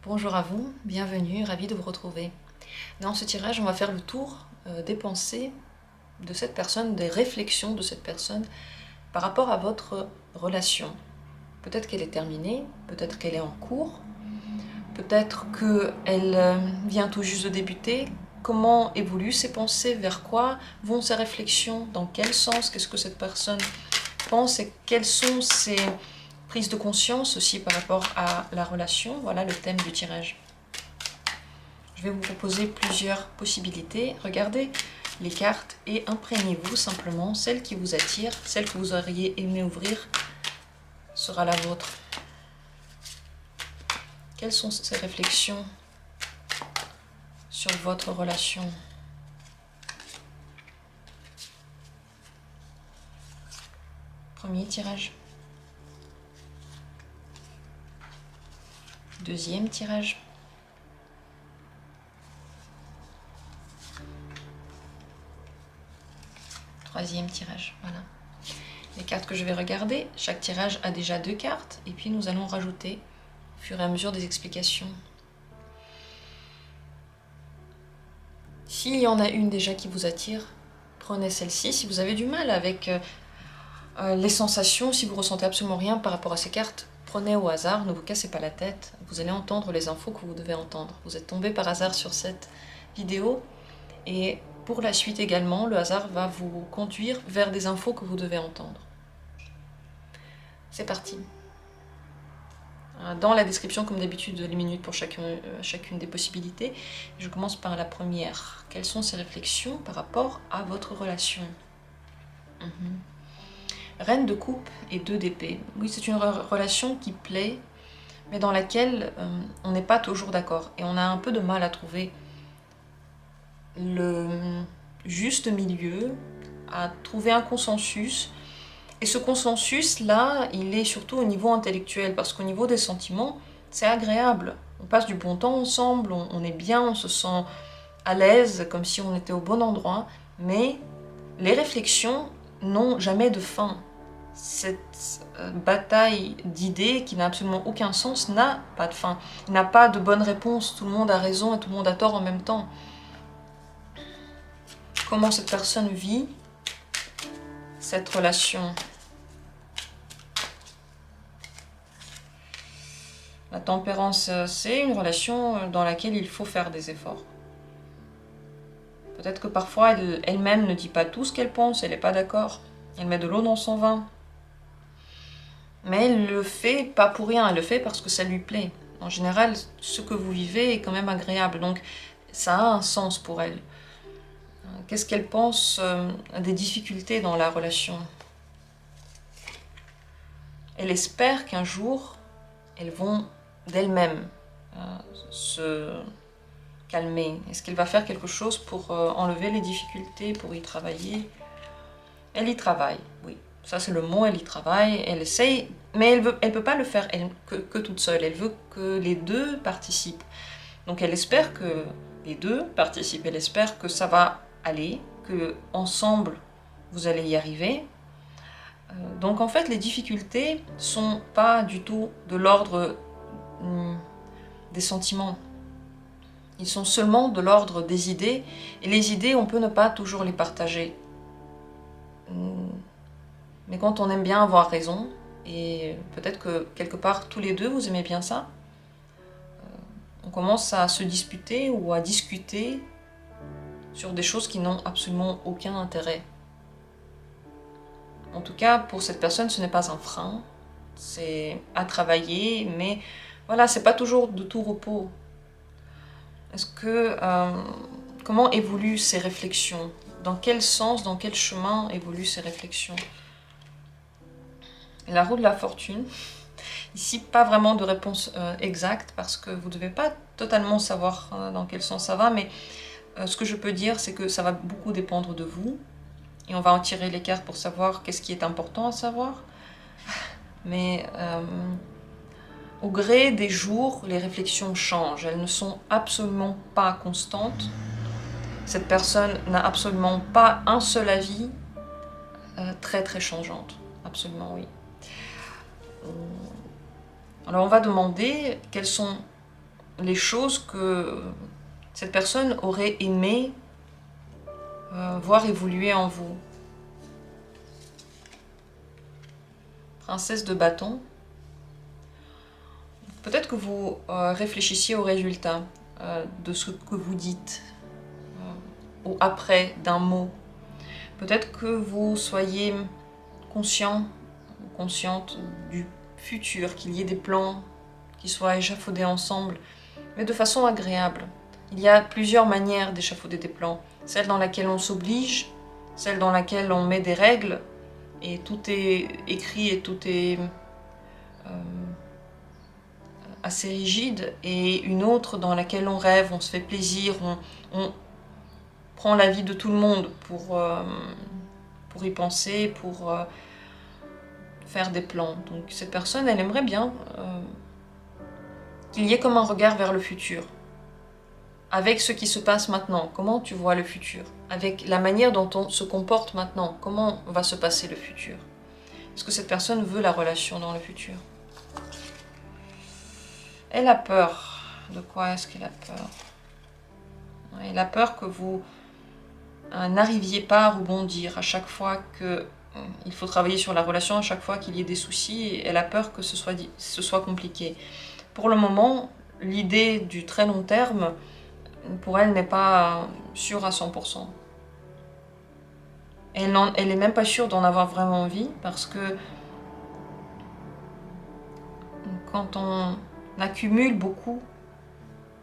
Bonjour à vous, bienvenue, ravi de vous retrouver. Dans ce tirage, on va faire le tour des pensées de cette personne, des réflexions de cette personne par rapport à votre relation. Peut-être qu'elle est terminée, peut-être qu'elle est en cours, peut-être qu'elle vient tout juste de débuter. Comment évoluent ses pensées, vers quoi vont ses réflexions, dans quel sens, qu'est-ce que cette personne pense et quelles sont ses prises de conscience aussi par rapport à la relation. Voilà le thème du tirage. Je vais vous proposer plusieurs possibilités. Regardez les cartes et imprégnez-vous simplement. Celle qui vous attire, celle que vous auriez aimé ouvrir, sera la vôtre. Quelles sont ces réflexions sur votre relation? Premier tirage. Deuxième tirage. Troisième tirage, voilà. Les cartes que je vais regarder, chaque tirage a déjà 2 cartes, et puis nous allons rajouter au fur et à mesure des explications. S'il y en a une déjà qui vous attire, prenez celle-ci. Si vous avez du mal avec les sensations, si vous ressentez absolument rien par rapport à ces cartes, prenez au hasard, ne vous cassez pas la tête, vous allez entendre les infos que vous devez entendre. Vous êtes tombé par hasard sur cette vidéo, et pour la suite également, le hasard va vous conduire vers des infos que vous devez entendre. C'est parti. Dans la description, comme d'habitude, les minutes pour chacune des possibilités. Je commence par la première. Quelles sont ces réflexions par rapport à votre relation? Reine de coupe et 2 d'épée. Oui, c'est une relation qui plaît, mais dans laquelle on n'est pas toujours d'accord. Et on a un peu de mal à trouver le juste milieu, à trouver un consensus. Et ce consensus-là, il est surtout au niveau intellectuel, parce qu'au niveau des sentiments, c'est agréable. On passe du bon temps ensemble, on est bien, on se sent à l'aise, comme si on était au bon endroit, mais les réflexions n'ont jamais de fin. Cette bataille d'idées qui n'a absolument aucun sens n'a pas de fin. Il n'a pas de bonne réponse, tout le monde a raison et tout le monde a tort en même temps. Comment cette personne vit cette relation? La tempérance, c'est une relation dans laquelle il faut faire des efforts. Peut-être que parfois elle-même ne dit pas tout ce qu'elle pense, elle n'est pas d'accord. Elle met de l'eau dans son vin. Mais elle le fait pas pour rien, elle le fait parce que ça lui plaît. En général, ce que vous vivez est quand même agréable, donc ça a un sens pour elle. Qu'est-ce qu'elle pense des difficultés dans la relation? Elle espère qu'un jour, elles vont d'elles-mêmes se calmer. Est-ce qu'elle va faire quelque chose pour enlever les difficultés, pour y travailler? Elle y travaille, oui. Ça c'est le mot, elle y travaille, elle essaye, mais elle peut pas le faire que toute seule. Elle veut que les deux participent. Donc elle espère que les deux participent, elle espère que ça va aller, que ensemble vous allez y arriver. Donc en fait les difficultés sont pas du tout de l'ordre des sentiments. Ils sont seulement de l'ordre des idées, et les idées on peut ne pas toujours les partager. Mais quand on aime bien avoir raison, et peut-être que quelque part tous les deux vous aimez bien ça, on commence à se disputer ou à discuter sur des choses qui n'ont absolument aucun intérêt. En tout cas, pour cette personne, ce n'est pas un frein, c'est à travailler, mais voilà, c'est pas toujours de tout repos. Est-ce que comment évoluent ces réflexions? Dans quel sens, dans quel chemin évoluent ces réflexions? La roue de la fortune. Ici, pas vraiment de réponse exacte, parce que vous ne devez pas totalement savoir dans quel sens ça va, mais ce que je peux dire, c'est que ça va beaucoup dépendre de vous, et on va en tirer les cartes pour savoir qu'est-ce qui est important à savoir. Mais au gré des jours, les réflexions changent, elles ne sont absolument pas constantes. Cette personne n'a absolument pas un seul avis, très très changeante, absolument oui. Alors on va demander quelles sont les choses que cette personne aurait aimé voir évoluer en vous. Princesse de bâton. Peut-être que vous réfléchissiez au résultat de ce que vous dites, au après d'un mot. Peut-être que vous soyez conscient ou consciente du futur, qu'il y ait des plans qui soient échafaudés ensemble, mais de façon agréable. Il y a plusieurs manières d'échafauder des plans. Celle dans laquelle on s'oblige, celle dans laquelle on met des règles, et tout est écrit et tout est assez rigide, et une autre dans laquelle on rêve, on se fait plaisir, on prend l'avis de tout le monde pour y penser, pour faire des plans. Donc cette personne, elle aimerait bien qu'il y ait comme un regard vers le futur. Avec ce qui se passe maintenant, comment tu vois le futur? Avec la manière dont on se comporte maintenant, comment va se passer le futur? Est-ce que cette personne veut la relation dans le futur? Elle a peur. De quoi est-ce qu'elle a peur? Elle a peur que vous n'arriviez pas à rebondir à chaque fois que il faut travailler sur la relation, à chaque fois qu'il y ait des soucis. Elle a peur que ce soit compliqué. Pour le moment, l'idée du très long terme, pour elle, n'est pas sûre à 100%. Elle n'est même pas sûre d'en avoir vraiment envie, parce que quand on accumule beaucoup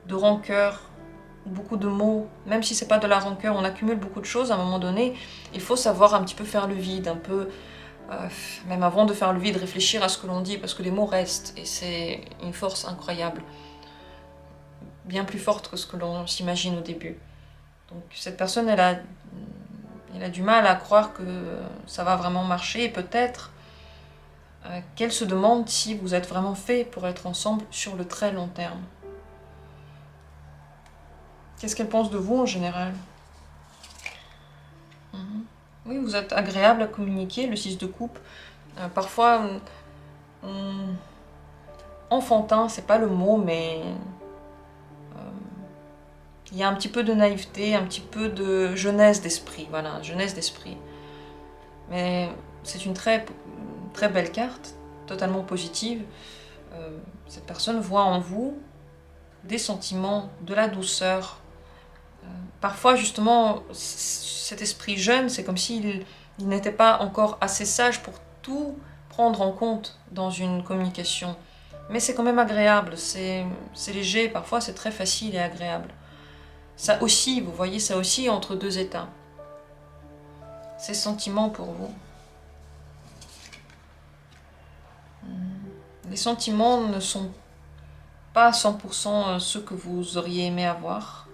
de rancœur, beaucoup de mots, même si c'est pas de la rancœur, on accumule beaucoup de choses, à un moment donné, il faut savoir un petit peu faire le vide, un peu, même avant de faire le vide, réfléchir à ce que l'on dit, parce que les mots restent, et c'est une force incroyable, bien plus forte que ce que l'on s'imagine au début. Donc cette personne, elle a du mal à croire que ça va vraiment marcher, et peut-être qu'elle se demande si vous êtes vraiment fait pour être ensemble sur le très long terme. Qu'est-ce qu'elle pense de vous en général? Oui, vous êtes agréable à communiquer, le 6 de coupe. Parfois, enfantin, c'est pas le mot, mais il y a un petit peu de naïveté, un petit peu de jeunesse d'esprit, voilà, jeunesse d'esprit. Mais c'est une très, très belle carte, totalement positive. Cette personne voit en vous des sentiments, de la douceur. Parfois, justement, cet esprit jeune, c'est comme s'il n'était pas encore assez sage pour tout prendre en compte dans une communication. Mais c'est quand même agréable, c'est léger, parfois c'est très facile et agréable. Ça oscille, vous voyez, ça oscille entre deux états. Ces sentiments pour vous. Les sentiments ne sont pas à 100% ceux que vous auriez aimé avoir.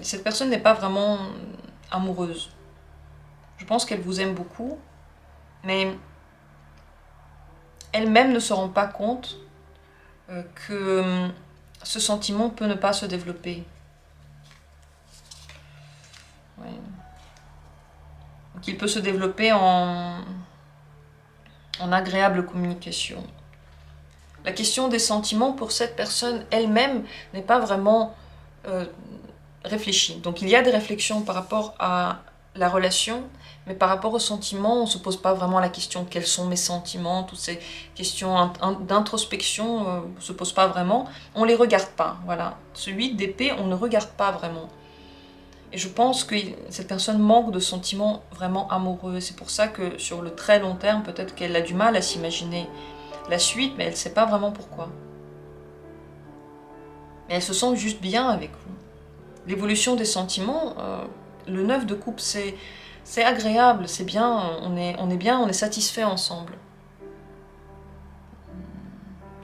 Cette personne n'est pas vraiment amoureuse. Je pense qu'elle vous aime beaucoup, mais elle-même ne se rend pas compte que ce sentiment peut ne pas se développer. Ouais. Donc il peut se développer en agréable communication. La question des sentiments pour cette personne elle-même n'est pas vraiment réfléchie. Donc il y a des réflexions par rapport à la relation, mais par rapport aux sentiments, on ne se pose pas vraiment la question quels sont mes sentiments, toutes ces questions d'introspection ne se posent pas vraiment, on ne les regarde pas, voilà. Celui d'épée, on ne regarde pas vraiment. Et je pense que cette personne manque de sentiments vraiment amoureux, c'est pour ça que sur le très long terme, peut-être qu'elle a du mal à s'imaginer la suite, mais elle ne sait pas vraiment pourquoi. Mais elle se sent juste bien avec vous. L'évolution des sentiments, le 9 de coupe, c'est agréable, c'est bien, on est bien, on est satisfait ensemble.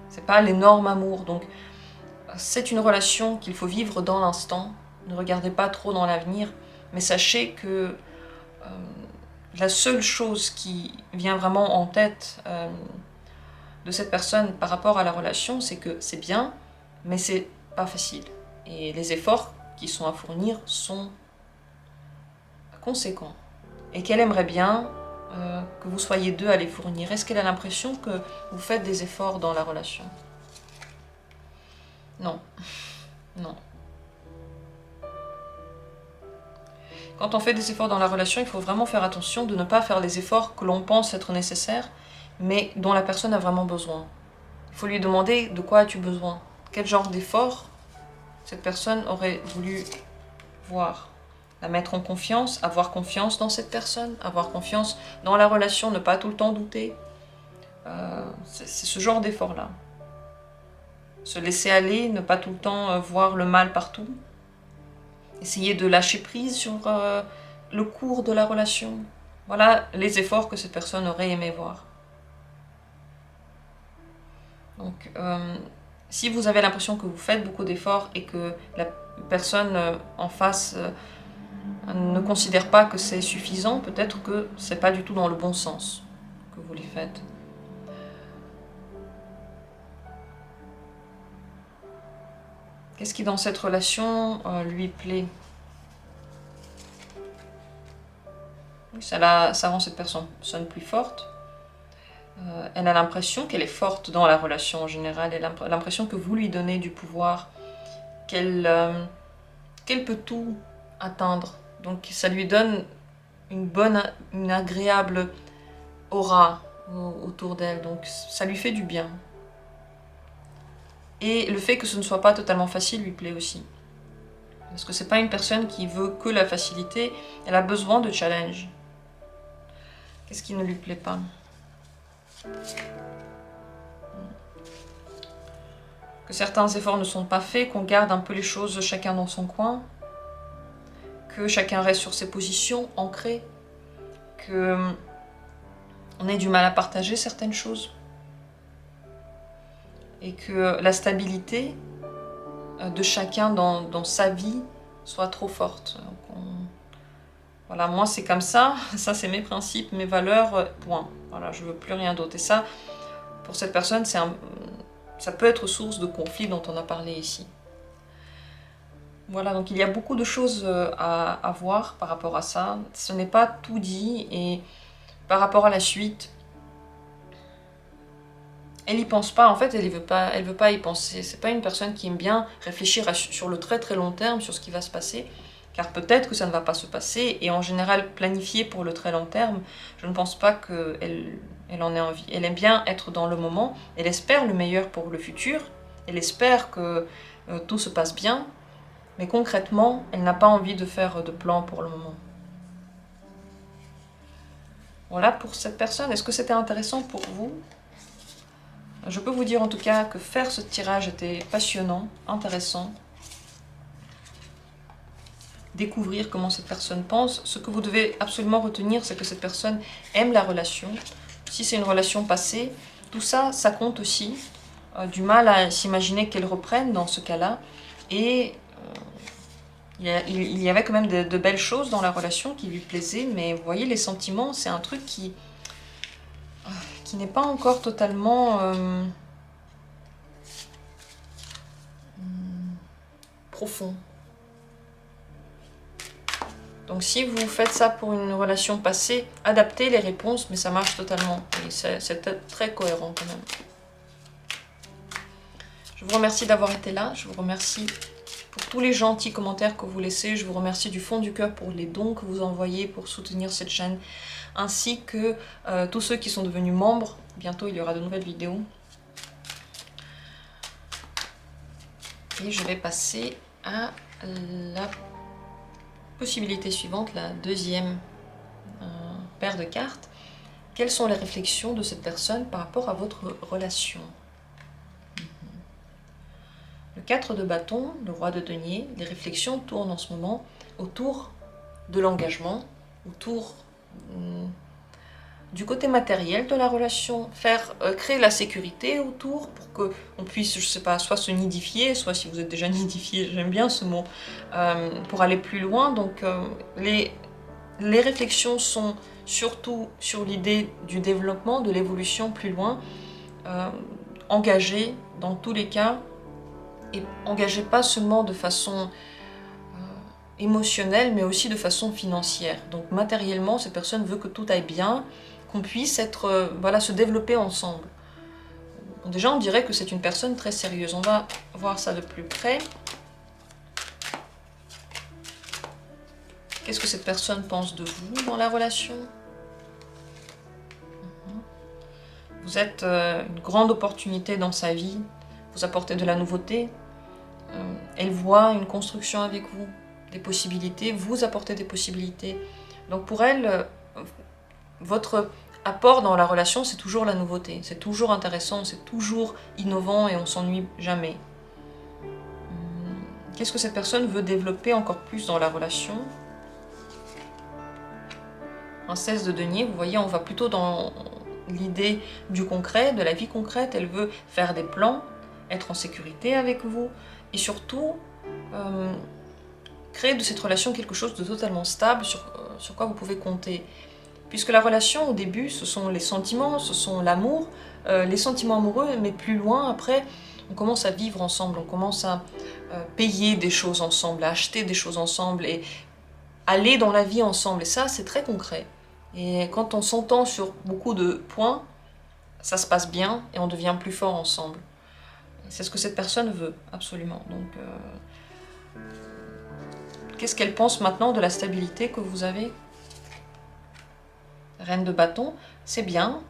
C'est pas l'énorme amour, donc c'est une relation qu'il faut vivre dans l'instant. Ne regardez pas trop dans l'avenir, mais sachez que la seule chose qui vient vraiment en tête de cette personne par rapport à la relation, c'est que c'est bien, mais c'est pas facile. Et les efforts qui sont à fournir sont conséquents. Et qu'elle aimerait bien que vous soyez deux à les fournir? Est-ce qu'elle a l'impression que vous faites des efforts dans la relation? Non. Non. Quand on fait des efforts dans la relation, il faut vraiment faire attention de ne pas faire les efforts que l'on pense être nécessaires, mais dont la personne a vraiment besoin. Il faut lui demander de quoi as-tu besoin? Quel genre d'effort cette personne aurait voulu voir? La mettre en confiance, avoir confiance dans cette personne, avoir confiance dans la relation, ne pas tout le temps douter. C'est ce genre d'effort-là. Se laisser aller, ne pas tout le temps voir le mal partout. Essayer de lâcher prise sur le cours de la relation. Voilà les efforts que cette personne aurait aimé voir. Donc, si vous avez l'impression que vous faites beaucoup d'efforts et que la personne en face ne considère pas que c'est suffisant, peut-être que c'est pas du tout dans le bon sens que vous les faites. Qu'est-ce qui dans cette relation lui plaît? Ça rend cette personne plus forte. Elle a l'impression qu'elle est forte dans la relation en général. Elle a l'impression que vous lui donnez du pouvoir, qu'elle peut tout atteindre. Donc ça lui donne une agréable aura autour d'elle. Donc ça lui fait du bien. Et le fait que ce ne soit pas totalement facile lui plaît aussi. Parce que c'est pas une personne qui veut que la facilité, elle a besoin de challenge. Qu'est-ce qui ne lui plaît pas? Que certains efforts ne sont pas faits, qu'on garde un peu les choses chacun dans son coin, que chacun reste sur ses positions ancrées, que on ait du mal à partager certaines choses, et que la stabilité de chacun dans sa vie soit trop forte. Donc voilà, moi c'est comme ça c'est mes principes, mes valeurs, point. Voilà, je veux plus rien d'autre. Et ça, pour cette personne, ça peut être source de conflit dont on a parlé ici. Voilà, donc il y a beaucoup de choses à voir par rapport à ça. Ce n'est pas tout dit, et par rapport à la suite, elle y pense pas. En fait, elle veut pas y penser. C'est pas une personne qui aime bien réfléchir sur le très très long terme, sur ce qui va se passer, car peut-être que ça ne va pas se passer, et en général, planifier pour le très long terme, je ne pense pas qu'elle en ait envie. Elle aime bien être dans le moment, elle espère le meilleur pour le futur, elle espère que tout se passe bien, mais concrètement, elle n'a pas envie de faire de plan pour le moment. Voilà pour cette personne. Est-ce que c'était intéressant pour vous? Je peux vous dire en tout cas que faire ce tirage était passionnant, intéressant. Découvrir comment cette personne pense. Ce que vous devez absolument retenir, c'est que cette personne aime la relation. Si c'est une relation passée, tout ça, ça compte aussi. Du mal à s'imaginer qu'elle reprenne dans ce cas-là. Et il y avait quand même de belles choses dans la relation qui lui plaisaient, mais vous voyez, les sentiments, c'est un truc qui n'est pas encore totalement profond. Donc si vous faites ça pour une relation passée, adaptez les réponses, mais ça marche totalement. Et c'est très cohérent quand même. Je vous remercie d'avoir été là, je vous remercie pour tous les gentils commentaires que vous laissez, je vous remercie du fond du cœur pour les dons que vous envoyez pour soutenir cette chaîne, ainsi que tous ceux qui sont devenus membres. Bientôt il y aura de nouvelles vidéos. Et je vais passer à la possibilité suivante, la deuxième paire de cartes. Quelles sont les réflexions de cette personne par rapport à votre relation? Le 4 de bâton, le roi de denier, les réflexions tournent en ce moment autour de l'engagement, autour du côté matériel de la relation, créer la sécurité autour pour qu'on puisse, je sais pas, soit se nidifier, soit si vous êtes déjà nidifié, j'aime bien ce mot, pour aller plus loin. Donc les réflexions sont surtout sur l'idée du développement, de l'évolution plus loin, engagée dans tous les cas, et engagée pas seulement de façon émotionnelle, mais aussi de façon financière. Donc matériellement, cette personne veut que tout aille bien, qu'on puisse être, voilà, se développer ensemble. Bon, déjà, on dirait que c'est une personne très sérieuse. On va voir ça de plus près. Qu'est-ce que cette personne pense de vous dans la relation? Vous êtes une grande opportunité dans sa vie. Vous apportez de la nouveauté. Elle voit une construction avec vous, des possibilités. Vous apportez des possibilités. Donc pour elle, votre apport dans la relation, c'est toujours la nouveauté. C'est toujours intéressant, c'est toujours innovant et on s'ennuie jamais. Qu'est-ce que cette personne veut développer encore plus dans la relation? Princesse de denier, vous voyez, on va plutôt dans l'idée du concret, de la vie concrète. Elle veut faire des plans, être en sécurité avec vous et surtout créer de cette relation quelque chose de totalement stable sur quoi vous pouvez compter. Puisque la relation, au début, ce sont les sentiments, ce sont l'amour, les sentiments amoureux, mais plus loin, après, on commence à vivre ensemble, on commence à payer des choses ensemble, à acheter des choses ensemble et aller dans la vie ensemble. Et ça, c'est très concret. Et quand on s'entend sur beaucoup de points, ça se passe bien et on devient plus fort ensemble. C'est ce que cette personne veut, absolument. Donc, qu'est-ce qu'elle pense maintenant de la stabilité que vous avez? Reine de bâton, c'est bien.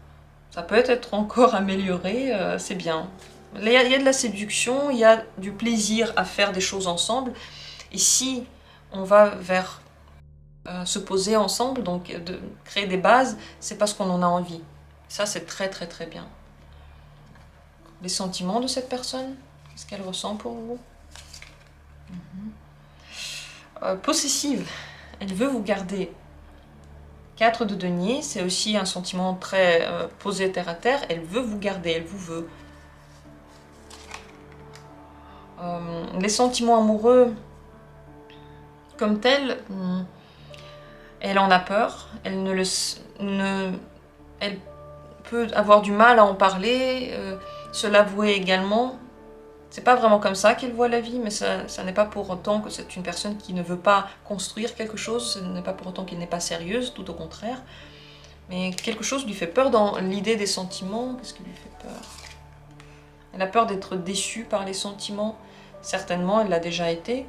Ça peut être encore amélioré, c'est bien. Il y a de la séduction, il y a du plaisir à faire des choses ensemble. Et si on va vers se poser ensemble, donc de créer des bases, c'est parce qu'on en a envie. Ça, c'est très très très bien. Les sentiments de cette personne, qu'est-ce qu'elle ressent pour vous? Possessive, elle veut vous garder. 4 de denier, c'est aussi un sentiment très posé terre à terre. Elle veut vous garder, elle vous veut. Les sentiments amoureux, comme tels, elle en a peur. Elle elle peut avoir du mal à en parler, se l'avouer également. C'est pas vraiment comme ça qu'elle voit la vie, mais ça n'est pas pour autant que c'est une personne qui ne veut pas construire quelque chose, ce n'est pas pour autant qu'elle n'est pas sérieuse, tout au contraire. Mais quelque chose lui fait peur dans l'idée des sentiments. Qu'est-ce qui lui fait peur? Elle a peur d'être déçue par les sentiments. Certainement, elle l'a déjà été.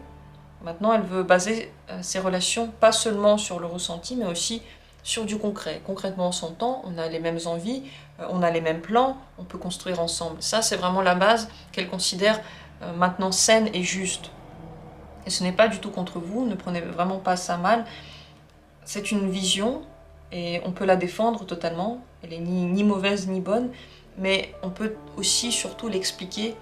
Maintenant, elle veut baser ses relations pas seulement sur le ressenti, mais aussi sur du concret. Concrètement, on s'entend, on a les mêmes envies, on a les mêmes plans, on peut construire ensemble. Ça, c'est vraiment la base qu'elle considère maintenant saine et juste. Et ce n'est pas du tout contre vous, ne prenez vraiment pas ça mal. C'est une vision, et on peut la défendre totalement. Elle est ni mauvaise ni bonne, mais on peut aussi surtout l'expliquer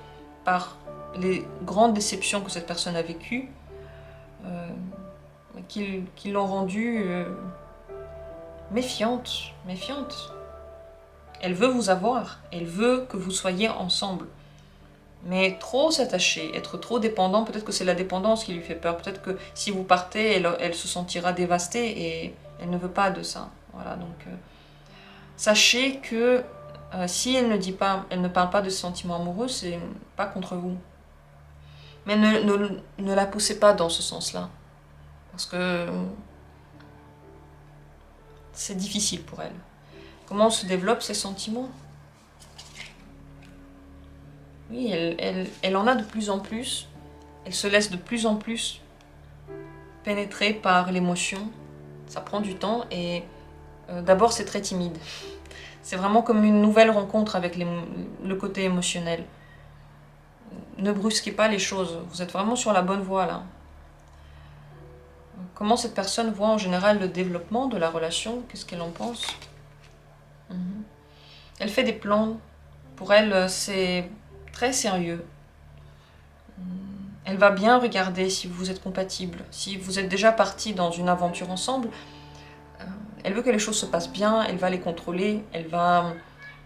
par les grandes déceptions que cette personne a vécues, qui l'ont rendue méfiante. Elle veut vous avoir, elle veut que vous soyez ensemble. Mais trop s'attacher, être trop dépendant, peut-être que c'est la dépendance qui lui fait peur. Peut-être que si vous partez, elle se sentira dévastée et elle ne veut pas de ça. Voilà, donc sachez que si elle ne parle pas de sentiments amoureux, c'est pas contre vous. Mais ne la poussez pas dans ce sens-là. Parce que c'est difficile pour elle. Comment se développent ces sentiments? Oui, elle en a de plus en plus. Elle se laisse de plus en plus pénétrer par l'émotion. Ça prend du temps et d'abord c'est très timide. C'est vraiment comme une nouvelle rencontre avec le côté émotionnel. Ne brusquez pas les choses, vous êtes vraiment sur la bonne voie là. Comment cette personne voit en général le développement de la relation? Qu'est-ce qu'elle en pense? Elle fait des plans. Pour elle, c'est très sérieux. Elle va bien regarder si vous êtes compatibles. Si vous êtes déjà partis dans une aventure ensemble, elle veut que les choses se passent bien, elle va les contrôler, elle va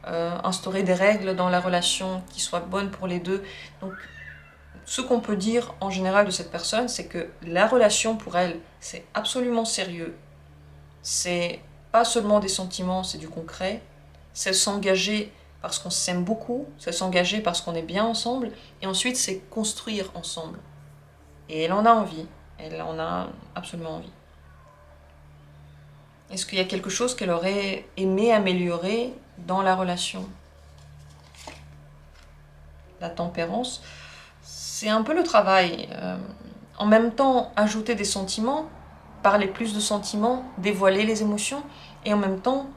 instaurer des règles dans la relation qui soient bonnes pour les deux. Donc, ce qu'on peut dire en général de cette personne, c'est que la relation pour elle, c'est absolument sérieux. C'est pas seulement des sentiments, c'est du concret. C'est s'engager parce qu'on s'aime beaucoup, c'est s'engager parce qu'on est bien ensemble, et ensuite c'est construire ensemble. Et elle en a envie. Elle en a absolument envie. Est-ce qu'il y a quelque chose qu'elle aurait aimé améliorer dans la relation? La tempérance, c'est un peu le travail. En même temps, ajouter des sentiments, parler plus de sentiments, dévoiler les émotions, et en même temps,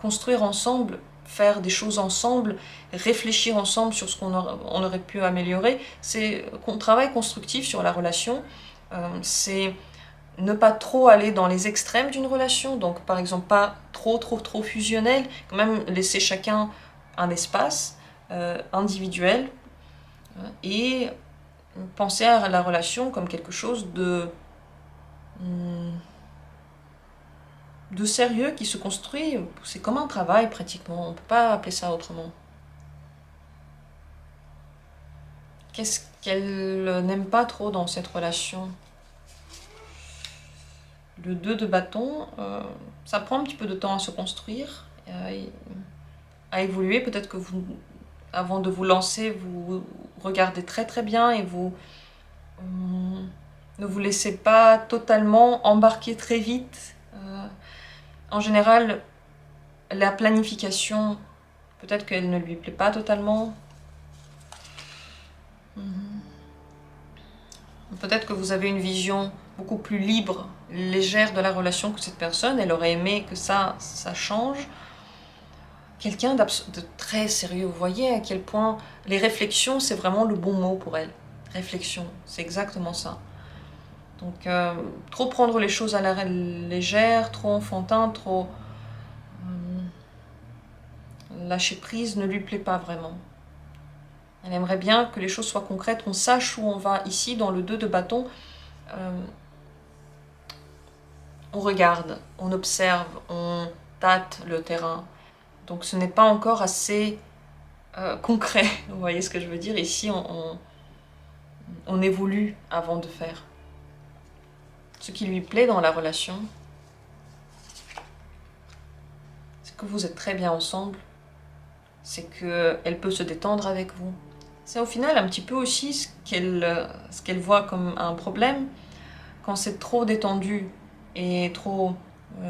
construire ensemble, faire des choses ensemble, réfléchir ensemble sur ce qu'on aurait pu améliorer. C'est un travail constructif sur la relation. C'est ne pas trop aller dans les extrêmes d'une relation, donc par exemple pas trop fusionnel, quand même laisser chacun un espace individuel et penser à la relation comme quelque chose de sérieux qui se construit. C'est comme un travail pratiquement, on ne peut pas appeler ça autrement. Qu'est-ce qu'elle n'aime pas trop dans cette relation? Le 2 de bâton, ça prend un petit peu de temps à se construire, à évoluer. Peut-être que vous, avant de vous lancer, vous regardez très bien et vous ne vous laissez pas totalement embarquer très vite. En général, la planification, peut-être qu'elle ne lui plaît pas totalement. Peut-être que vous avez une vision beaucoup plus libre, légère de la relation que cette personne. Elle aurait aimé que ça change. Quelqu'un de très sérieux. Vous voyez à quel point les réflexions, c'est vraiment le bon mot pour elle. Réflexion, c'est exactement ça. Donc, trop prendre les choses à la légère, trop enfantin, trop lâcher prise ne lui plaît pas vraiment. Elle aimerait bien que les choses soient concrètes, qu'on sache où on va. Ici, dans le 2 de bâton, on regarde, on observe, on tâte le terrain. Donc ce n'est pas encore assez concret. Vous voyez ce que je veux dire? Ici, on évolue avant de faire. Ce qui lui plaît dans la relation, c'est que vous êtes très bien ensemble. C'est qu'elle peut se détendre avec vous. C'est au final un petit peu aussi ce qu'elle voit comme un problème. Quand c'est trop détendu et trop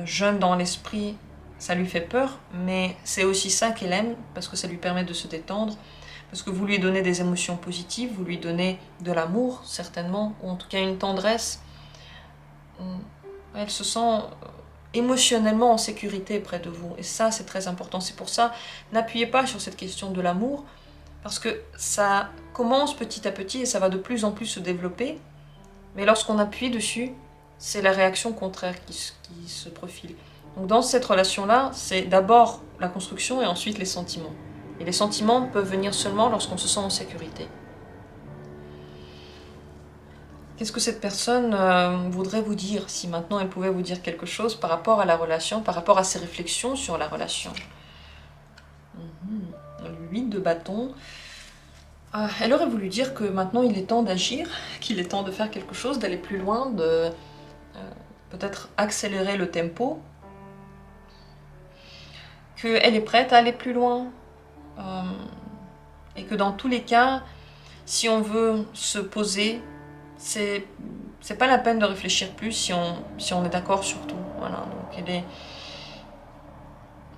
jeune dans l'esprit, ça lui fait peur, mais c'est aussi ça qu'elle aime, parce que ça lui permet de se détendre, parce que vous lui donnez des émotions positives, vous lui donnez de l'amour, certainement, ou en tout cas une tendresse. Elle se sent émotionnellement en sécurité près de vous, et ça c'est très important. C'est pour ça, n'appuyez pas sur cette question de l'amour, parce que ça commence petit à petit et ça va de plus en plus se développer, mais lorsqu'on appuie dessus, c'est la réaction contraire qui se profile. Donc dans cette relation-là, c'est d'abord la construction et ensuite les sentiments. Et les sentiments peuvent venir seulement lorsqu'on se sent en sécurité. Qu'est-ce que cette personne voudrait vous dire, si maintenant elle pouvait vous dire quelque chose par rapport à la relation, par rapport à ses réflexions sur la relation? 8 de bâton. Elle aurait voulu dire que maintenant il est temps d'agir, qu'il est temps de faire quelque chose, d'aller plus loin, de peut-être accélérer le tempo, qu'elle est prête à aller plus loin, et que dans tous les cas, si on veut se poser, c'est pas la peine de réfléchir plus si on est d'accord sur tout. Voilà, donc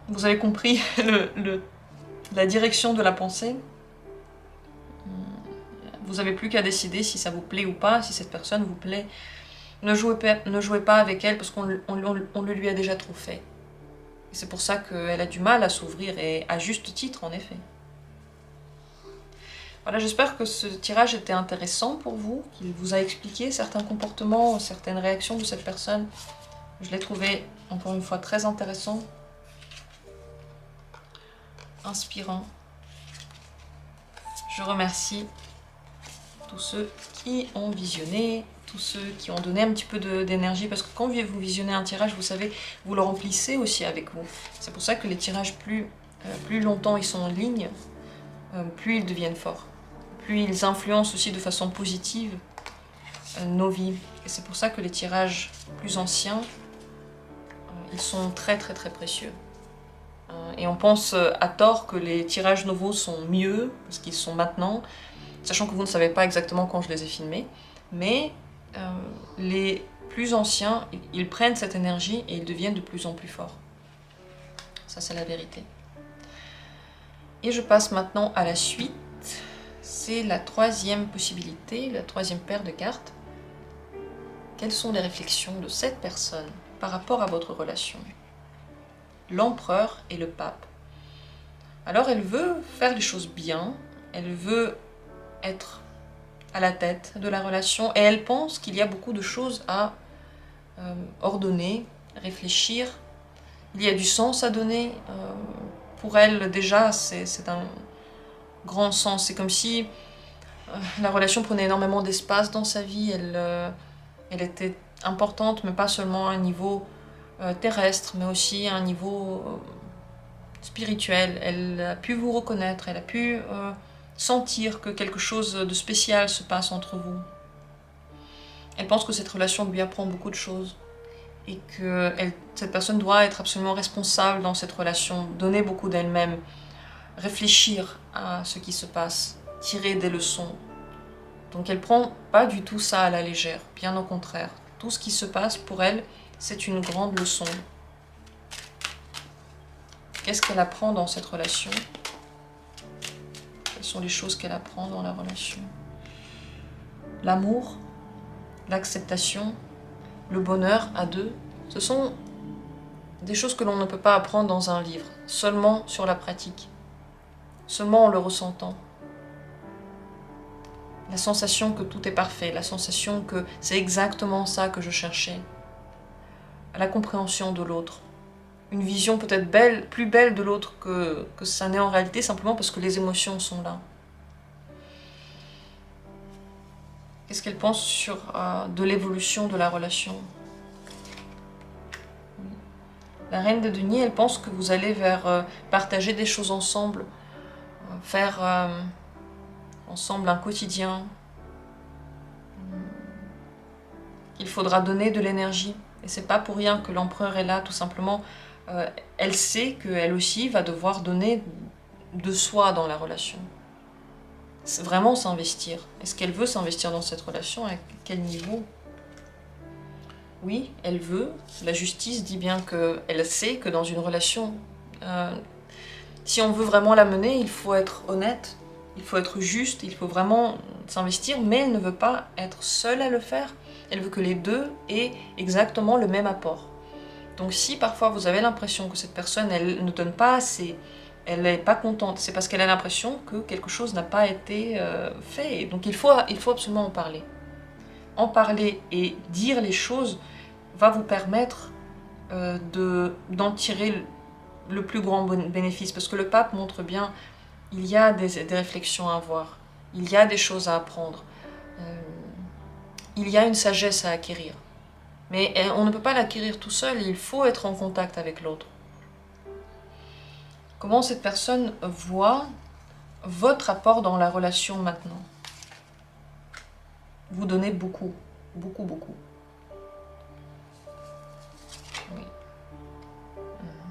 vous avez compris la direction de la pensée. Vous n'avez plus qu'à décider si ça vous plaît ou pas, si cette personne vous plaît. Ne jouez pas avec elle parce qu'on le lui a déjà trop fait. C'est pour ça qu'elle a du mal à s'ouvrir, et à juste titre en effet. Voilà, j'espère que ce tirage était intéressant pour vous, qu'il vous a expliqué certains comportements, certaines réactions de cette personne. Je l'ai trouvé, encore une fois, très intéressant, inspirant. Je remercie tous ceux qui ont visionné, tous ceux qui ont donné un petit peu d'énergie, parce que quand vous visionnez un tirage, vous savez, vous le remplissez aussi avec vous. C'est pour ça que les tirages, plus longtemps ils sont en ligne, plus ils deviennent forts. Plus ils influencent aussi de façon positive nos vies. Et c'est pour ça que les tirages plus anciens, ils sont très précieux. Et on pense à tort que les tirages nouveaux sont mieux, parce qu'ils sont maintenant, sachant que vous ne savez pas exactement quand je les ai filmés. Mais les plus anciens, ils prennent cette énergie et ils deviennent de plus en plus forts. Ça, c'est la vérité. Et je passe maintenant à la suite. C'est la troisième possibilité, la troisième paire de cartes. Quelles sont les réflexions de cette personne par rapport à votre relation? L'empereur et le pape. Alors elle veut faire les choses bien, elle veut être à la tête de la relation et elle pense qu'il y a beaucoup de choses à ordonner, réfléchir. Il y a du sens à donner. Pour elle, déjà, c'est un grand sens. C'est comme si la relation prenait énormément d'espace dans sa vie. Elle était importante, mais pas seulement à un niveau terrestre, mais aussi à un niveau spirituel. Elle a pu vous reconnaître, elle a pu sentir que quelque chose de spécial se passe entre vous. Elle pense que cette relation lui apprend beaucoup de choses et que cette personne doit être absolument responsable dans cette relation, donner beaucoup d'elle-même, réfléchir à ce qui se passe, tirer des leçons. Donc elle prend pas du tout ça à la légère, bien au contraire. Tout ce qui se passe pour elle, c'est une grande leçon. Qu'est-ce qu'elle apprend dans cette relation? Quelles sont les choses qu'elle apprend dans la relation? L'amour, l'acceptation, le bonheur à deux, ce sont des choses que l'on ne peut pas apprendre dans un livre, seulement sur la pratique, seulement en le ressentant. La sensation que tout est parfait, la sensation que c'est exactement ça que je cherchais. La compréhension de l'autre. Une vision peut-être belle, plus belle de l'autre que ça n'est en réalité, simplement parce que les émotions sont là. Qu'est-ce qu'elle pense de l'évolution de la relation? La reine de deniers, elle pense que vous allez vers partager des choses ensemble, faire ensemble un quotidien. Il faudra donner de l'énergie. Et c'est pas pour rien que l'empereur est là, tout simplement. Elle sait qu'elle aussi va devoir donner de soi dans la relation. C'est vraiment s'investir. Est-ce qu'elle veut s'investir dans cette relation? À quel niveau? Oui, elle veut. La justice dit bien qu'elle sait que dans une relation, si on veut vraiment la mener, il faut être honnête, il faut être juste, il faut vraiment s'investir, mais elle ne veut pas être seule à le faire. Elle veut que les deux aient exactement le même apport. Donc si parfois vous avez l'impression que cette personne, elle ne donne pas assez, elle n'est pas contente, c'est parce qu'elle a l'impression que quelque chose n'a pas été fait. Donc il faut absolument en parler. En parler et dire les choses va vous permettre d'en tirer le plus grand bénéfice. Parce que le pape montre bien, il y a des réflexions à avoir, il y a des choses à apprendre, il y a une sagesse à acquérir. Mais on ne peut pas l'acquérir tout seul, il faut être en contact avec l'autre. Comment cette personne voit votre apport dans la relation maintenant? Vous donnez beaucoup, beaucoup, beaucoup. Oui.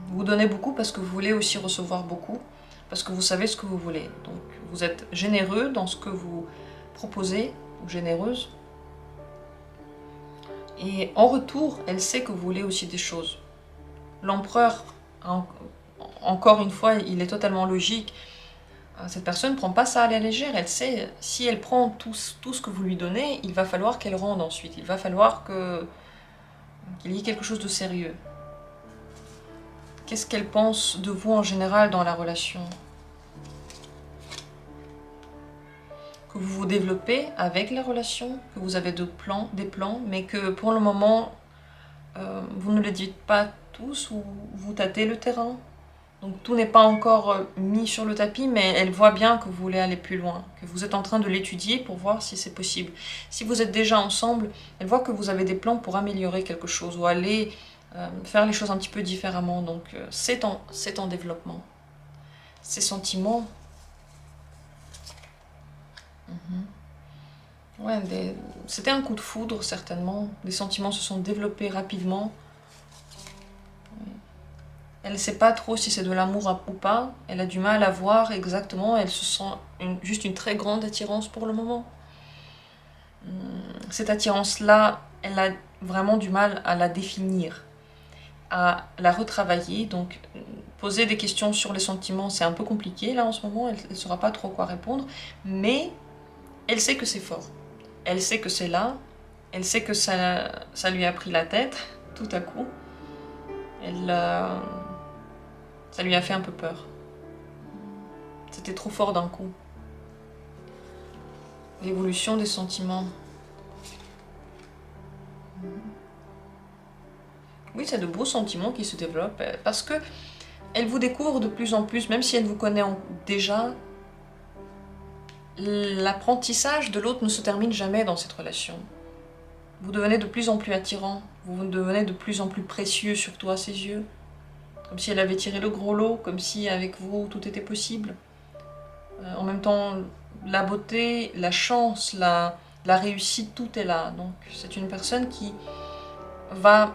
Vous donnez beaucoup parce que vous voulez aussi recevoir beaucoup, parce que vous savez ce que vous voulez. Donc vous êtes généreux dans ce que vous proposez, ou généreuse. Et en retour, elle sait que vous voulez aussi des choses. L'empereur, encore une fois, il est totalement logique. Cette personne ne prend pas ça à la légère. Elle sait, si elle prend tout ce que vous lui donnez, il va falloir qu'elle rende ensuite. Il va falloir qu'il y ait quelque chose de sérieux. Qu'est-ce qu'elle pense de vous en général dans la relation? Que vous vous développez avec la relation, que vous avez des plans, mais que pour le moment, vous ne le dites pas tous ou vous tâtez le terrain. Donc tout n'est pas encore mis sur le tapis, mais elle voit bien que vous voulez aller plus loin, que vous êtes en train de l'étudier pour voir si c'est possible. Si vous êtes déjà ensemble, elle voit que vous avez des plans pour améliorer quelque chose ou aller faire les choses un petit peu différemment. Donc c'est en développement. Ces sentiments... Ouais, c'était un coup de foudre, certainement. Les sentiments se sont développés rapidement. Elle ne sait pas trop si c'est de l'amour ou pas. Elle a du mal à voir exactement. Elle se sent juste une très grande attirance pour le moment. cette attirance-là, elle a vraiment du mal à la définir, à la retravailler. Donc, poser des questions sur les sentiments, c'est un peu compliqué là en ce moment, elle ne saura pas trop quoi répondre, mais elle sait que c'est fort. Elle sait que c'est là, elle sait que ça lui a pris la tête, tout à coup. Ça lui a fait un peu peur. C'était trop fort d'un coup. L'évolution des sentiments. Oui, c'est de beaux sentiments qui se développent, parce que elle vous découvre de plus en plus, même si elle vous connaît déjà. L'apprentissage de l'autre ne se termine jamais dans cette relation. Vous devenez de plus en plus attirant, vous devenez de plus en plus précieux, surtout à ses yeux. Comme si elle avait tiré le gros lot, comme si avec vous tout était possible. En même temps, la beauté, la chance, la réussite, tout est là. Donc c'est une personne qui va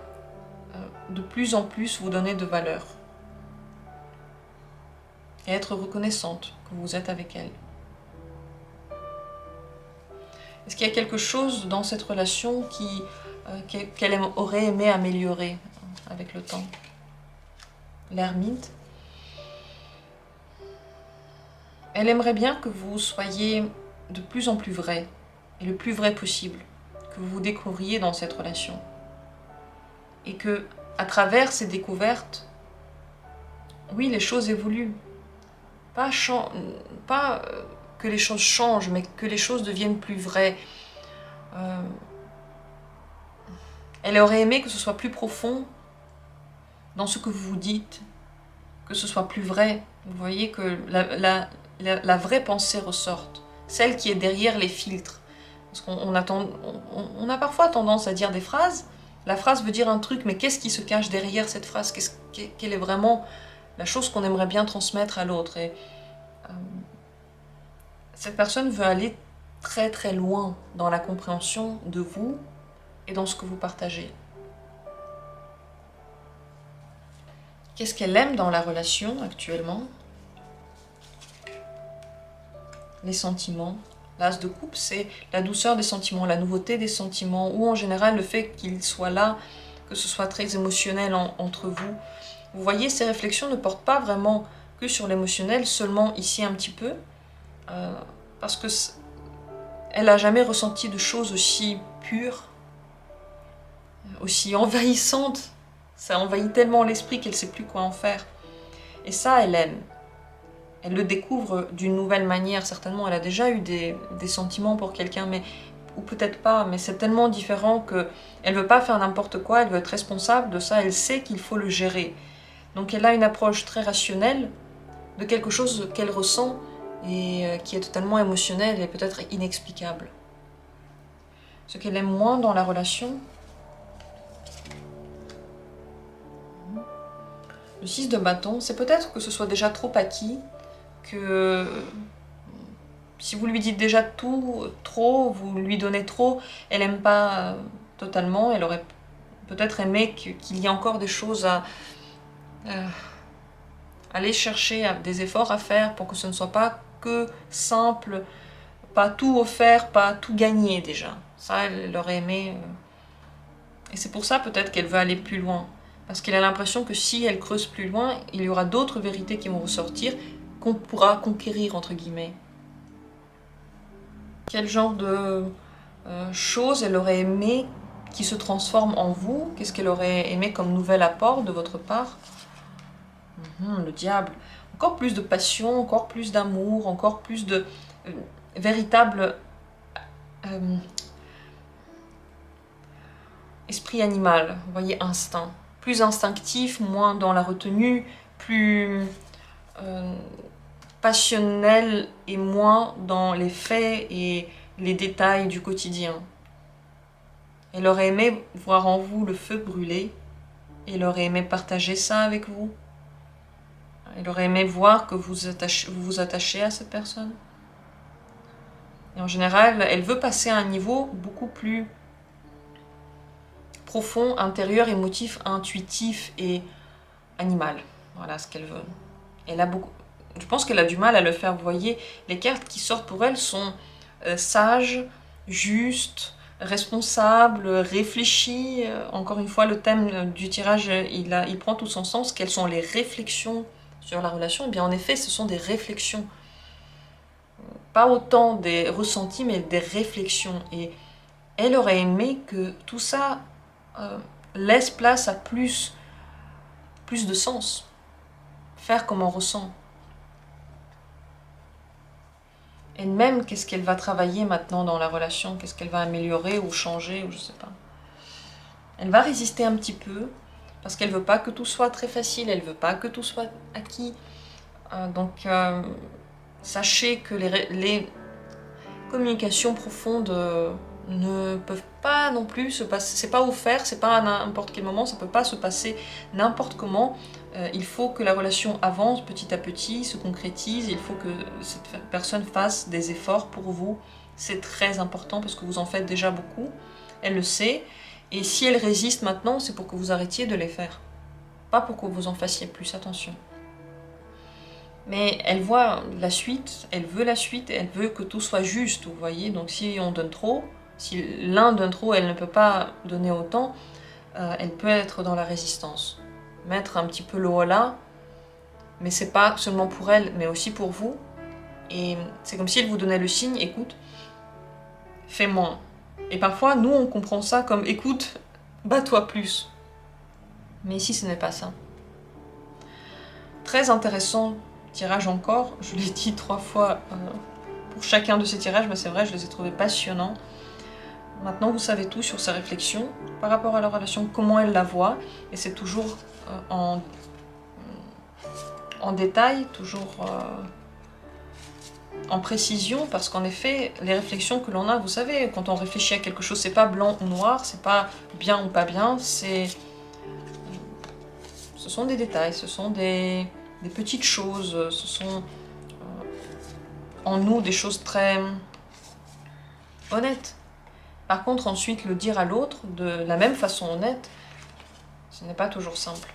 de plus en plus vous donner de valeur. Et être reconnaissante que vous êtes avec elle. Est-ce qu'il y a quelque chose dans cette relation qu'elle aurait aimé améliorer avec le temps? L'ermite. Elle aimerait bien que vous soyez de plus en plus vrai, et le plus vrai possible, que vous vous découvriez dans cette relation. Et que, à travers ces découvertes, oui, les choses évoluent. Pas que les choses changent, mais que les choses deviennent plus vraies. Elle aurait aimé que ce soit plus profond dans ce que vous vous dites, que ce soit plus vrai. Vous voyez que la vraie pensée ressorte, celle qui est derrière les filtres. Parce qu'on a parfois tendance à dire des phrases, la phrase veut dire un truc, mais qu'est-ce qui se cache derrière cette phrase? Quelle est vraiment la chose qu'on aimerait bien transmettre à l'autre? Et cette personne veut aller très très loin dans la compréhension de vous et dans ce que vous partagez. Qu'est-ce qu'elle aime dans la relation actuellement? Les sentiments. L'as de coupe, c'est la douceur des sentiments, la nouveauté des sentiments, ou en général le fait qu'ils soient là, que ce soit très émotionnel entre vous. Vous voyez, ces réflexions ne portent pas vraiment que sur l'émotionnel, seulement ici un petit peu, parce que elle n'a jamais ressenti de choses aussi pures, aussi envahissantes. Ça envahit tellement l'esprit qu'elle ne sait plus quoi en faire. Et ça, elle aime. Elle le découvre d'une nouvelle manière. Certainement, elle a déjà eu des sentiments pour quelqu'un, ou peut-être pas, mais c'est tellement différent qu'elle ne veut pas faire n'importe quoi, elle veut être responsable de ça, elle sait qu'il faut le gérer. Donc elle a une approche très rationnelle de quelque chose qu'elle ressent et qui est totalement émotionnel et peut-être inexplicable. Ce qu'elle aime moins dans la relation, le 6 de bâton, c'est peut-être que ce soit déjà trop acquis, que si vous lui dites déjà tout, trop, vous lui donnez trop, elle n'aime pas totalement, elle aurait peut-être aimé qu'il y ait encore des choses à aller chercher, des efforts à faire pour que ce ne soit pas que simple, pas tout offert, pas tout gagné déjà. Ça, elle aurait aimé. Et c'est pour ça peut-être qu'elle veut aller plus loin. Parce qu'elle a l'impression que si elle creuse plus loin, il y aura d'autres vérités qui vont ressortir qu'on pourra conquérir, entre guillemets. Quel genre de choses elle aurait aimé qui se transforme en vous? Qu'est-ce qu'elle aurait aimé comme nouvel apport de votre part? Le diable. Encore plus de passion, encore plus d'amour, encore plus de véritable esprit animal, vous voyez, instinct. Plus instinctif, moins dans la retenue, plus passionnel et moins dans les faits et les détails du quotidien. Elle aurait aimé voir en vous le feu brûler, elle aurait aimé partager ça avec vous. Elle aurait aimé voir que vous vous attachez à cette personne. Et en général, elle veut passer à un niveau beaucoup plus profond, intérieur, émotif, intuitif et animal. Voilà ce qu'elle veut. Elle a beaucoup... Je pense qu'elle a du mal à le faire. Vous voyez, les cartes qui sortent pour elle sont sages, justes, responsable, réfléchi. Encore une fois, le thème du tirage, il prend tout son sens. Quelles sont les réflexions sur la relation? Eh bien, en effet, ce sont des réflexions. Pas autant des ressentis, mais des réflexions. Et elle aurait aimé que tout ça laisse place à plus de sens. Faire comme on ressent. Et même, qu'est-ce qu'elle va travailler maintenant dans la relation? Qu'est-ce qu'elle va améliorer ou changer, ou je sais pas. Elle va résister un petit peu, parce qu'elle veut pas que tout soit très facile, elle veut pas que tout soit acquis. Donc, sachez que les communications profondes ne peuvent pas non plus se passer, c'est pas offert, c'est pas à n'importe quel moment, ça peut pas se passer n'importe comment. Il faut que la relation avance petit à petit, se concrétise, il faut que cette personne fasse des efforts pour vous. C'est très important parce que vous en faites déjà beaucoup, elle le sait, et si elle résiste maintenant, c'est pour que vous arrêtiez de les faire, pas pour que vous en fassiez plus, attention. Mais elle voit la suite, elle veut la suite, elle veut que tout soit juste, vous voyez. Donc si on donne trop, si l'un donne trop, elle ne peut pas donner autant, elle peut être dans la résistance. Mettre un petit peu le holà, mais c'est pas seulement pour elle, mais aussi pour vous. Et c'est comme si elle vous donnait le signe, écoute, fais moins. Et parfois, nous, on comprend ça comme, écoute, bats-toi plus. Mais ici, ce n'est pas ça. Très intéressant tirage encore, je l'ai dit 3 fois pour chacun de ces tirages, mais c'est vrai, je les ai trouvés passionnants. Maintenant, vous savez tout sur sa réflexion par rapport à la relation, comment elle la voit, et c'est toujours en détail, toujours en précision, parce qu'en effet, les réflexions que l'on a, vous savez, quand on réfléchit à quelque chose, c'est pas blanc ou noir, c'est pas bien ou pas bien, ce sont des détails, ce sont des petites choses, ce sont en nous des choses très honnêtes. Par contre, ensuite, le dire à l'autre de la même façon honnête, ce n'est pas toujours simple.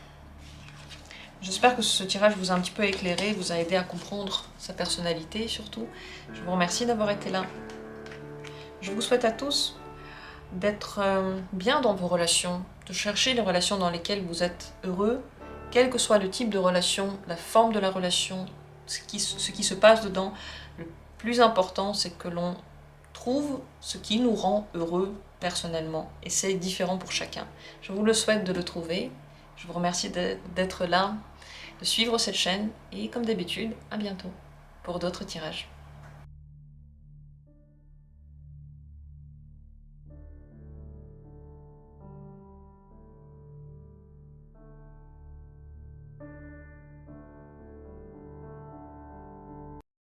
J'espère que ce tirage vous a un petit peu éclairé, vous a aidé à comprendre sa personnalité surtout. Je vous remercie d'avoir été là. Je vous souhaite à tous d'être bien dans vos relations, de chercher les relations dans lesquelles vous êtes heureux, quel que soit le type de relation, la forme de la relation, ce qui se passe dedans. Le plus important, c'est que l'on trouve ce qui nous rend heureux personnellement. Et c'est différent pour chacun. Je vous le souhaite de le trouver. Je vous remercie d'être là, de suivre cette chaîne. Et comme d'habitude, à bientôt pour d'autres tirages.